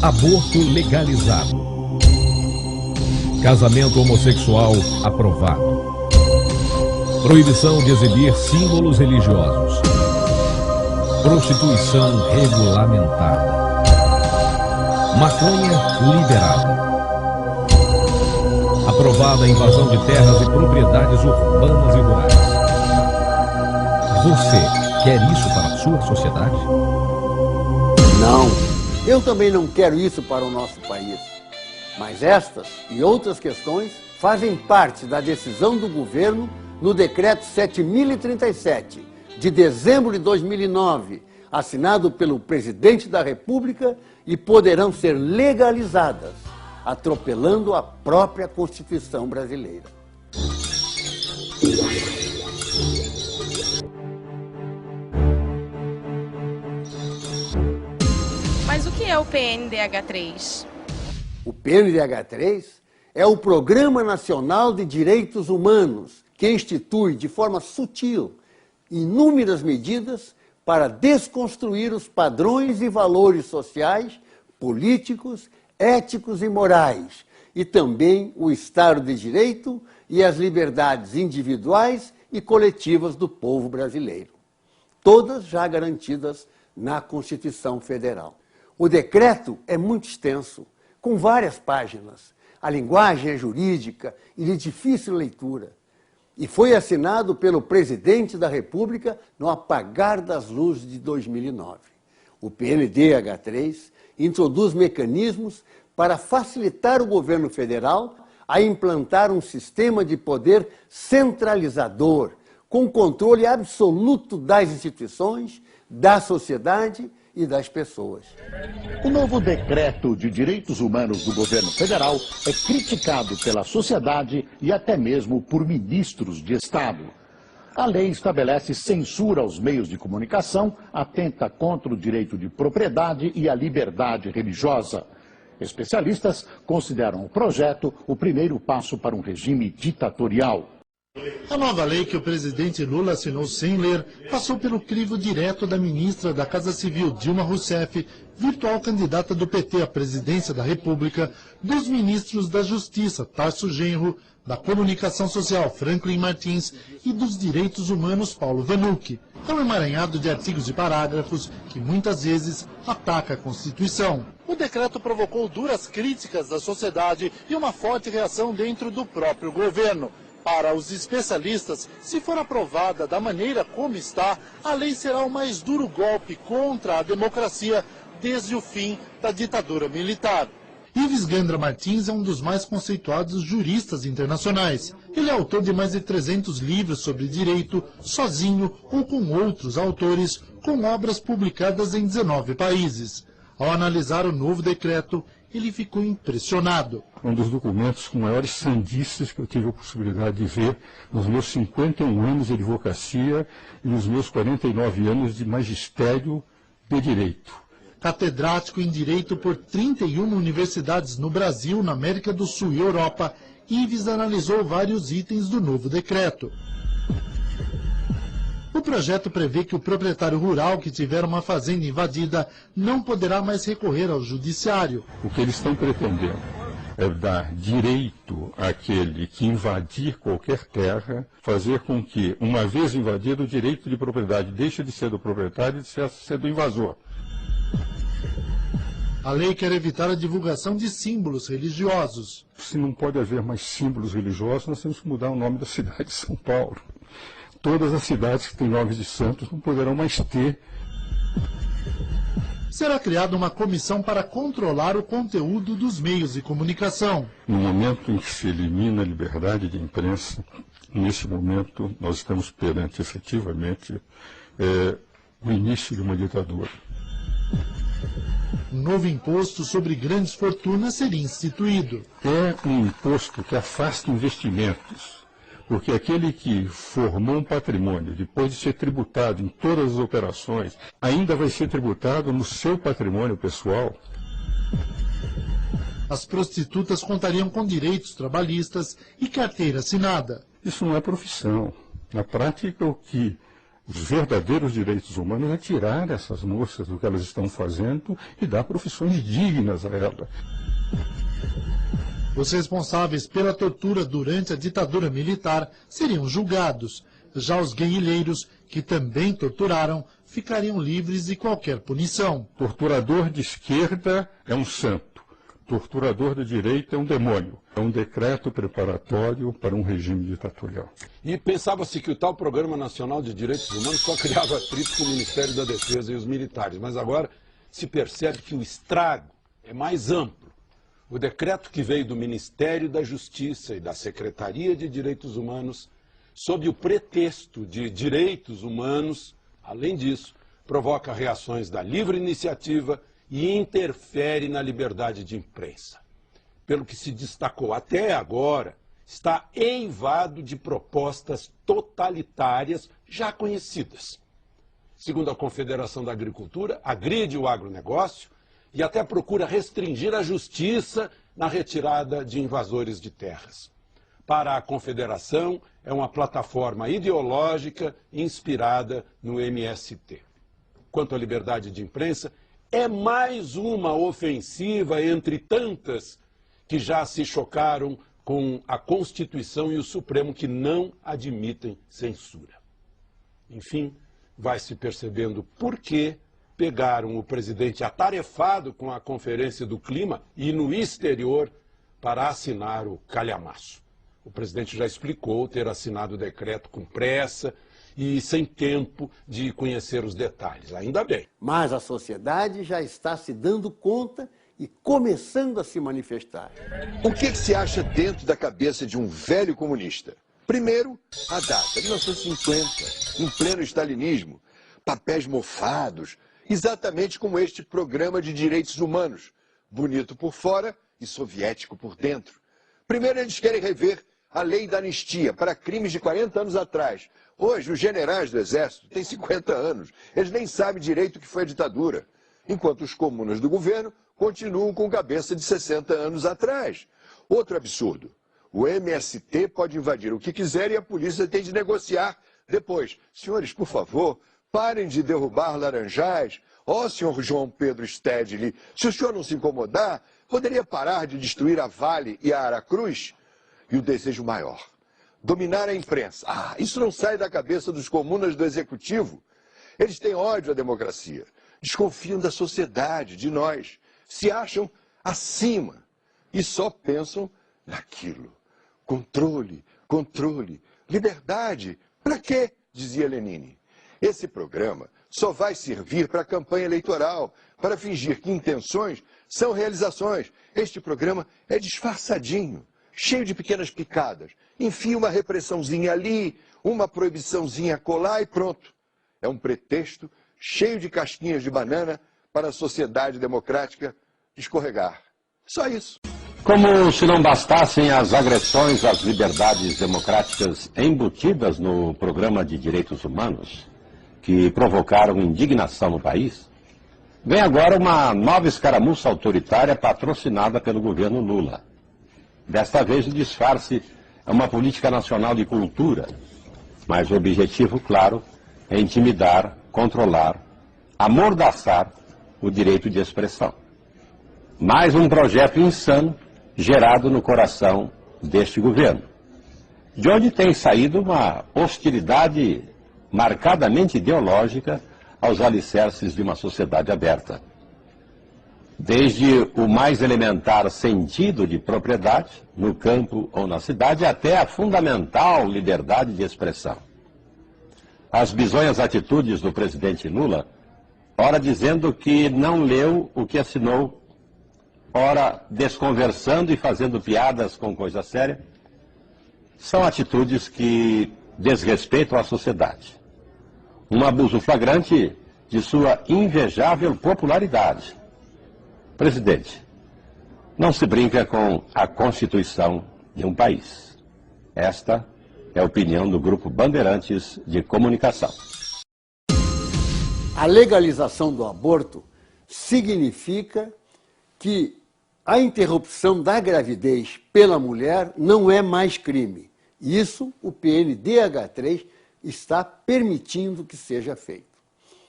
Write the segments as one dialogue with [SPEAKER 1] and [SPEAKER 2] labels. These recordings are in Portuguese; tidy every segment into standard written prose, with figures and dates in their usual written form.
[SPEAKER 1] Aborto legalizado. Casamento homossexual aprovado. Proibição de exibir símbolos religiosos. Prostituição regulamentada. Maconha liberada. Aprovada a invasão de terras e propriedades urbanas e rurais. Você quer isso para a sua sociedade?
[SPEAKER 2] Não, eu também não quero isso para o nosso país. Mas estas e outras questões fazem parte da decisão do governo no Decreto 7.037, de dezembro de 2009, assinado pelo Presidente da República, e poderão ser legalizadas, atropelando a própria Constituição brasileira.
[SPEAKER 3] Mas o que é o PNDH3?
[SPEAKER 2] O PNDH3 é o Programa Nacional de Direitos Humanos, que institui de forma sutil inúmeras medidas para desconstruir os padrões e valores sociais, políticos, éticos e morais, e também o Estado de Direito e as liberdades individuais e coletivas do povo brasileiro, todas já garantidas na Constituição Federal. O decreto é muito extenso, com várias páginas. A linguagem é jurídica e de difícil leitura. E foi assinado pelo Presidente da República no apagar das luzes de 2009. O PNDH3 introduz mecanismos para facilitar o governo federal a implantar um sistema de poder centralizador, com controle absoluto das instituições, da sociedade e das pessoas.
[SPEAKER 4] O novo decreto de direitos humanos do governo federal é criticado pela sociedade e até mesmo por ministros de Estado. A lei estabelece censura aos meios de comunicação, atenta contra o direito de propriedade e a liberdade religiosa. Especialistas consideram o projeto o primeiro passo para um regime ditatorial.
[SPEAKER 5] A nova lei que o presidente Lula assinou sem ler passou pelo crivo direto da ministra da Casa Civil, Dilma Rousseff, virtual candidata do PT à presidência da República, dos ministros da Justiça, Tarso Genro, da Comunicação Social, Franklin Martins, e dos Direitos Humanos, Paulo Vanucci. É um emaranhado de artigos e parágrafos que muitas vezes ataca a Constituição. O decreto provocou duras críticas da sociedade e uma forte reação dentro do próprio governo. Para os especialistas, se for aprovada da maneira como está, a lei será o mais duro golpe contra a democracia desde o fim da ditadura militar. Ives Gandra Martins é um dos mais conceituados juristas internacionais. Ele é autor de mais de 300 livros sobre direito, sozinho ou com outros autores, com obras publicadas em 19 países. Ao analisar o novo decreto, ele ficou impressionado.
[SPEAKER 6] Um dos documentos com maiores sandices que eu tive a possibilidade de ver nos meus 51 anos de advocacia e nos meus 49 anos de magistério de direito.
[SPEAKER 5] Catedrático em Direito por 31 universidades no Brasil, na América do Sul e Europa, Ives analisou vários itens do novo decreto. O projeto prevê que o proprietário rural que tiver uma fazenda invadida não poderá mais recorrer ao judiciário.
[SPEAKER 6] O que eles estão pretendendo é dar direito àquele que invadir qualquer terra, fazer com que, uma vez invadido, o direito de propriedade deixe de ser do proprietário e de ser do invasor.
[SPEAKER 5] A lei quer evitar a divulgação de símbolos religiosos.
[SPEAKER 6] Se não pode haver mais símbolos religiosos, nós temos que mudar o nome da cidade de São Paulo. Todas as cidades que têm nomes de santos não poderão mais ter.
[SPEAKER 5] Será criada uma comissão para controlar o conteúdo dos meios de comunicação.
[SPEAKER 6] No momento em que se elimina a liberdade de imprensa, nesse momento nós estamos perante, efetivamente, o início de uma ditadura.
[SPEAKER 5] Um novo imposto sobre grandes fortunas seria instituído.
[SPEAKER 6] É um imposto que afasta investimentos. Porque aquele que formou um patrimônio, depois de ser tributado em todas as operações, ainda vai ser tributado no seu patrimônio pessoal.
[SPEAKER 5] As prostitutas contariam com direitos trabalhistas e carteira assinada.
[SPEAKER 6] Isso não é profissão. Na prática, o que Os verdadeiros direitos humanos é tirar essas moças do que elas estão fazendo e dar profissões dignas a elas.
[SPEAKER 5] Os responsáveis pela tortura durante a ditadura militar seriam julgados. Já os guerrilheiros, que também torturaram, ficariam livres de qualquer punição.
[SPEAKER 6] Torturador de esquerda é um santo. Torturador de direita é um demônio. É um decreto preparatório para um regime ditatorial.
[SPEAKER 7] E pensava-se que o tal Programa Nacional de Direitos Humanos só criava atrito com o Ministério da Defesa e os militares. Mas agora se percebe que o estrago é mais amplo. O decreto que veio do Ministério da Justiça e da Secretaria de Direitos Humanos, sob o pretexto de direitos humanos, além disso, provoca reações da livre iniciativa e interfere na liberdade de imprensa. Pelo que se destacou até agora, está eivado de propostas totalitárias já conhecidas. Segundo a Confederação da Agricultura, agride o agronegócio e até procura restringir a justiça na retirada de invasores de terras. Para a Confederação, é uma plataforma ideológica inspirada no MST. Quanto à liberdade de imprensa, é mais uma ofensiva entre tantas que já se chocaram com a Constituição e o Supremo, que não admitem censura. Enfim, vai se percebendo por que pegaram o presidente atarefado com a Conferência do Clima e no exterior para assinar o calhamaço. O presidente já explicou ter assinado o decreto com pressa e sem tempo de conhecer os detalhes. Ainda bem.
[SPEAKER 2] Mas a sociedade já está se dando conta e começando a se manifestar.
[SPEAKER 8] O que se acha dentro da cabeça de um velho comunista? Primeiro, a data, 1950, em pleno stalinismo, papéis mofados, exatamente como este programa de direitos humanos, bonito por fora e soviético por dentro. Primeiro, eles querem rever a lei da anistia para crimes de 40 anos atrás. Hoje, os generais do Exército têm 50 anos, eles nem sabem direito o que foi a ditadura, enquanto os comunas do governo continuam com cabeça de 60 anos atrás. Outro absurdo, o MST pode invadir o que quiser e a polícia tem de negociar depois. Senhores, por favor, parem de derrubar laranjais. Ó, senhor João Pedro Stedley, se o senhor não se incomodar, poderia parar de destruir a Vale e a Aracruz? E o desejo maior, dominar a imprensa. Isso não sai da cabeça dos comunas do executivo. Eles têm ódio à democracia, desconfiam da sociedade, de nós, se acham acima e só pensam naquilo. Controle, controle, liberdade. Para quê? Dizia Lenine. Esse programa só vai servir para a campanha eleitoral, para fingir que intenções são realizações. Este programa é disfarçadinho, cheio de pequenas picadas. Enfia uma repressãozinha ali, uma proibiçãozinha acolá e pronto. É um pretexto cheio de casquinhas de banana para a sociedade democrática escorregar. Só isso.
[SPEAKER 9] Como se não bastassem as agressões às liberdades democráticas embutidas no programa de direitos humanos, que provocaram indignação no país, vem agora uma nova escaramuça autoritária patrocinada pelo governo Lula. Desta vez o disfarce é uma política nacional de cultura, mas o objetivo, claro, é intimidar, controlar, amordaçar o direito de expressão. Mais um projeto insano gerado no coração deste governo, de onde tem saído uma hostilidade marcadamente ideológica aos alicerces de uma sociedade aberta. Desde o mais elementar sentido de propriedade, no campo ou na cidade, até a fundamental liberdade de expressão. As bizonhas atitudes do presidente Lula, ora dizendo que não leu o que assinou, ora desconversando e fazendo piadas com coisa séria, são atitudes que desrespeitam a sociedade. Um abuso flagrante de sua invejável popularidade. Presidente, não se brinca com a Constituição de um país. Esta é a opinião do Grupo Bandeirantes de Comunicação.
[SPEAKER 2] A legalização do aborto significa que a interrupção da gravidez pela mulher não é mais crime. Isso o PNDH3 está permitindo que seja feito.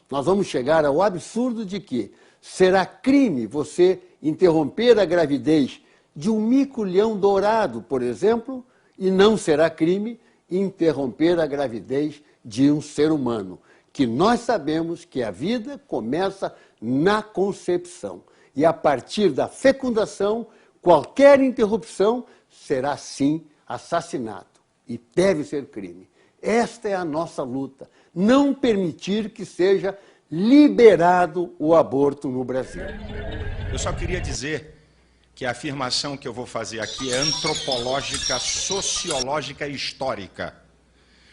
[SPEAKER 2] Nós vamos chegar ao absurdo de que será crime você interromper a gravidez de um mico-leão dourado, por exemplo, e não será crime interromper a gravidez de um ser humano, que nós sabemos que a vida começa na concepção. E a partir da fecundação, qualquer interrupção será, sim, assassinato. E deve ser crime. Esta é a nossa luta. Não permitir que seja liberado o aborto no Brasil.
[SPEAKER 10] Eu só queria dizer que a afirmação que eu vou fazer aqui é antropológica, sociológica e histórica.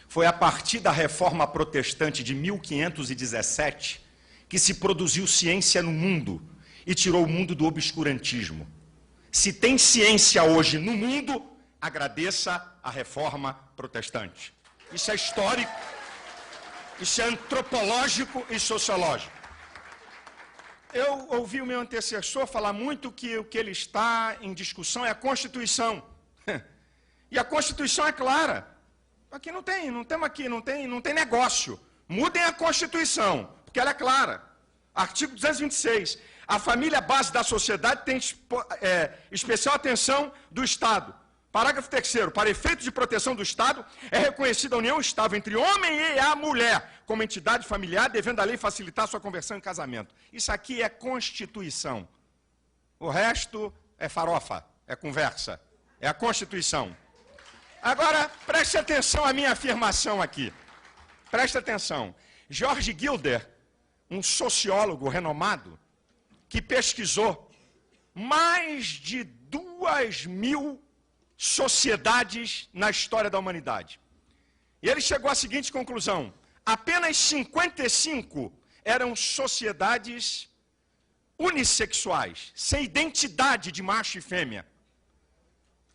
[SPEAKER 10] Foi a partir da Reforma Protestante de 1517 que se produziu ciência no mundo e tirou o mundo do obscurantismo. Se tem ciência hoje no mundo, agradeça a Reforma Protestante. Isso é histórico, isso é antropológico e sociológico. Eu ouvi o meu antecessor falar muito que o que ele está em discussão é a Constituição. E a Constituição é clara. Aqui não tem negócio. Mudem a Constituição, porque ela é clara. Artigo 226. A família é base da sociedade, tem especial atenção do Estado. Parágrafo 3º. Para efeitos de proteção do Estado, é reconhecida a união estável entre o homem e a mulher como entidade familiar, devendo a lei facilitar sua conversão em casamento. Isso aqui é Constituição. O resto é farofa, é conversa. É a Constituição. Agora, preste atenção à minha afirmação aqui. Preste atenção. George Gilder, um sociólogo renomado, que pesquisou mais de 2.000 sociedades na história da humanidade. E ele chegou à seguinte conclusão: apenas 55 eram sociedades unissexuais, sem identidade de macho e fêmea.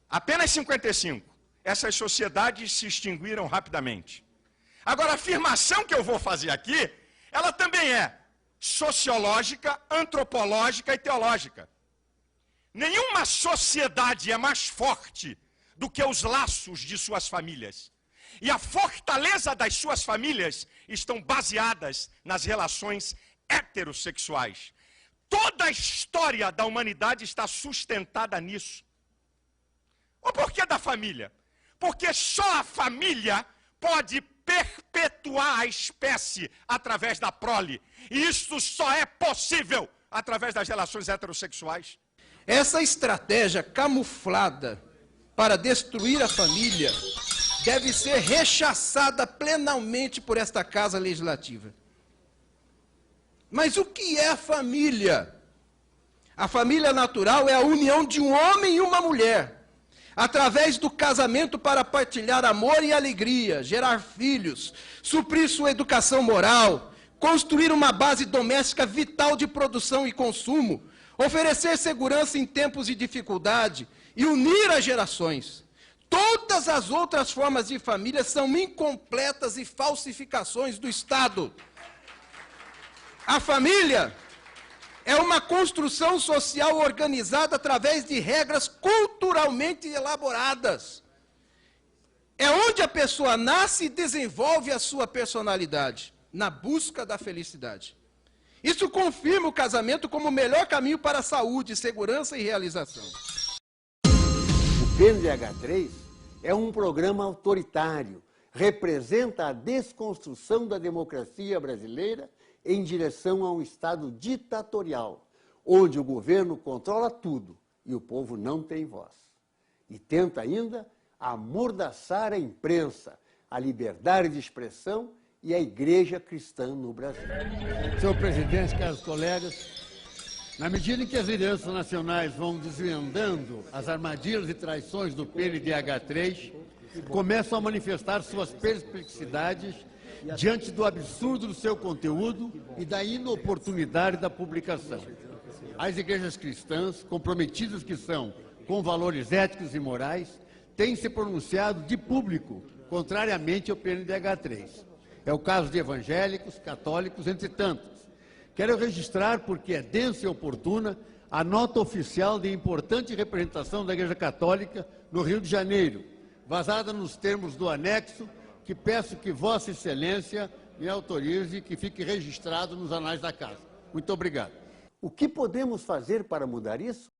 [SPEAKER 10] Apenas 55. Essas sociedades se extinguiram rapidamente. Agora, a afirmação que eu vou fazer aqui, ela também é sociológica, antropológica e teológica. Nenhuma sociedade é mais forte do que os laços de suas famílias. E a fortaleza das suas famílias estão baseadas nas relações heterossexuais. Toda a história da humanidade está sustentada nisso. O porquê da família? Porque só a família pode perpetuar a espécie através da prole. E isso só é possível através das relações heterossexuais.
[SPEAKER 11] Essa estratégia camuflada para destruir a família deve ser rechaçada plenamente por esta Casa Legislativa. Mas o que é a família? A família natural é a união de um homem e uma mulher, através do casamento para partilhar amor e alegria, gerar filhos, suprir sua educação moral, construir uma base doméstica vital de produção e consumo, oferecer segurança em tempos de dificuldade e unir as gerações. Todas as outras formas de família são incompletas e falsificações do Estado. A família é uma construção social organizada através de regras culturalmente elaboradas. É onde a pessoa nasce e desenvolve a sua personalidade, na busca da felicidade. Isso confirma o casamento como o melhor caminho para a saúde, segurança e realização.
[SPEAKER 2] O PNDH3 é um programa autoritário, representa a desconstrução da democracia brasileira em direção a um Estado ditatorial, onde o governo controla tudo e o povo não tem voz. E tenta ainda amordaçar a imprensa, a liberdade de expressão e a igreja cristã no Brasil.
[SPEAKER 12] Senhor presidente, caros colegas, na medida em que as lideranças nacionais vão desvendando as armadilhas e traições do PNDH3, começam a manifestar suas perplexidades diante do absurdo do seu conteúdo e da inoportunidade da publicação. As igrejas cristãs, comprometidas que são com valores éticos e morais, têm se pronunciado de público contrariamente ao PNDH3. É o caso de evangélicos, católicos, entre tantos. Quero registrar, porque é densa e oportuna, a nota oficial de importante representação da Igreja Católica no Rio de Janeiro, vazada nos termos do anexo que peço que Vossa Excelência me autorize que fique registrado nos anais da Casa. Muito obrigado.
[SPEAKER 2] O que podemos fazer para mudar isso?